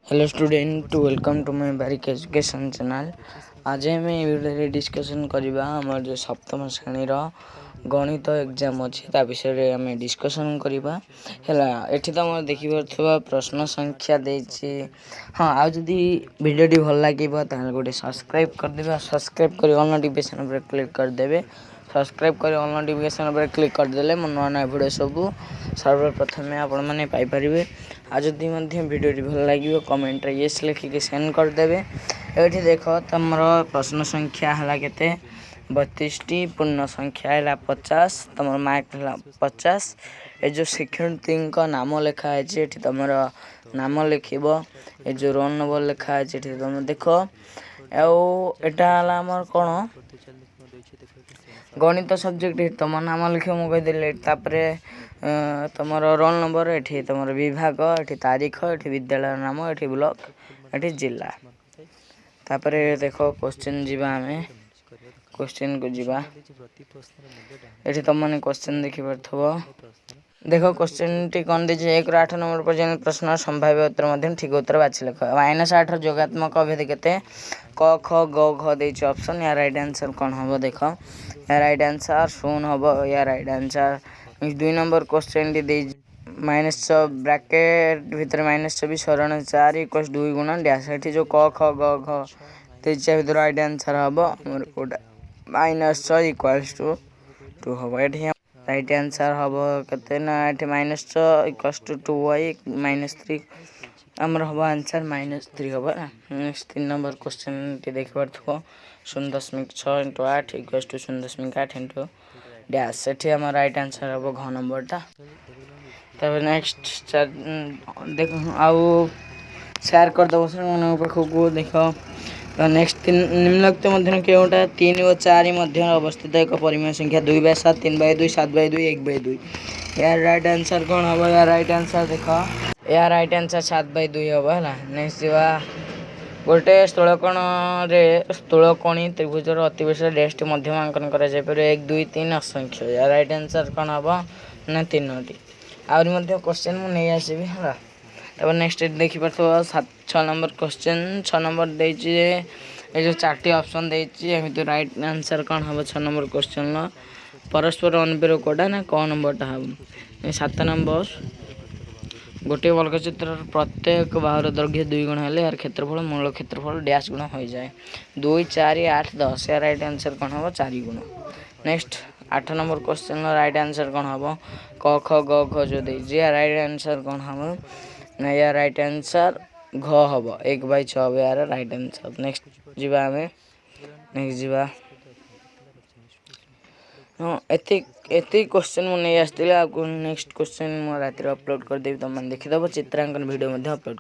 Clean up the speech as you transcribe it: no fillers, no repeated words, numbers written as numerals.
Hello student, welcome to my Barik education channel. आज आम video discussion करवा आम जो सप्तम श्रेणी गणित एग्जाम अच्छी विषय आम डिस्कसन करवा है। तो मोर देखिए प्रश्न संख्या देछि। हाँ, आज जदि वीडियो भल लगे गोटे सब्सक्राइब करदे। सब्सक्राइब कर ऑल नोटिफिकेशन पर क्लिक करदे। सब्सक्राइब कर ऑल नोटिफिकेशन पर क्लिक करदे मो नुआ नुआ वीडियो सब सर्वप्रथम आपण मैंने पाइपर। आज जदि वीडियो भल लगे कमेंट येस लिखिक सेंड करदे। ये देख तुम प्रश्न संख्या है केते 32 पूर्ण संख्या है 50। तुम मार्क है 50। ये जो शिक्षार्थी नाम लिखाई ये तुम नाम लिख ये जो रोल नंबर लिखाई तुम देख। आमर कौन गणित सब्जेक्ट तुम नाम लिख मुझे तुम रोल नंबर ये तुम विभाग ये तारीख ये विद्यालय नाम ये ब्लॉक ये जिला। तापर देख क्वेश्चन जीवा आम क्वेश्चन को जीवा। ये तुम मैंने क्वेश्चन देखी पार्थो। देख क्वेश्चन टी कौन दीजिए 1 ରୁ 8 नंबर पर्यटन प्रश्न संभाव्य उत्तर ठीक उत्तर बाछि लिख। -8 जोगात्मक अभेद केते क ख ग घ देछि ऑप्शन। या राइट आंसर कौन हम देख। या राइट आंसर शून हम। या राइट आंसर 2 नंबर क्वेश्चन टी दे -6 ब्रैकेट भीतर -24 सरण 4 = 2 गुणा डैश। ये जो क ख ग घ देछि भीतर राइट आंसर हम हमर कोटा -6 = 2 हम। ये राइट आंसर हम केते ना ये -6 = 2y -3 हमर हम आंसर -3 हम ना। नेक्स्ट 3 नंबर क्वेश्चन टी देख पार्थो 0.6 × 8 = 0.8 × डैश। ये हमर राइट आंसर हम घ नंबरटा। तब नेक्स्ट देख आउ शेयर कर दो मन पाखक देख। नेक्स्ट निम्नलिखित मध्य केउटा 3 और 4 मध्य अवस्थित एक परिमेय संख्या 2/7 3/2 7/2 1/2। यार राइट आंसर कौन हम। यार राइट आंसर देख। यार राइट आंसर 7/2 हम है। नेक्स्ट जीवा गोटे स्थूलकोण स्थूलकोणी त्रिभुजर अतिवेशन डैश मध्यमांकन कर 1 2 3 असंख्य। यार राइट आंसर कौन हम ना 3टी। आहरी मध्य क्वेश्चन मु नहीं आसीबी है। तब नेक्स्ट देखि पार्थो 6 नंबर क्वेश्चन 6 नंबर देछि ये जो 4टी ऑप्शन देछि एमिति राइट आंसर कौन हम 6 नंबर क्वेश्चन परस्पर अनुपेय कोडा ना कौन नंबरटा हम। 7 नंबर गोटे वर्गचित्र प्रत्येक बाहुर दैर्घ्य 2 गुण हेले यार क्षेत्रफल मूल क्षेत्रफल डैश गुण हो जाए 2 4 8 10। यार राइट आंसर कौन हम 4 गुण। Next 8 number question right answer कौन हम क ख ग घ जो दे। यार राइट आंसर कौन हम ना। यार राइट आंसर घ हम 1/6। यार राइट आंसर। नेक्स्ट जीवा हमें नेक्स्ट जीवा। हाँ एति क्वेश्चन मुझे नहीं आसती। नेक्स्ट क्वेश्चन मो रात अपलोड कर देवी तुम देखीद चित्रांकन वीडियो अपलोड कर।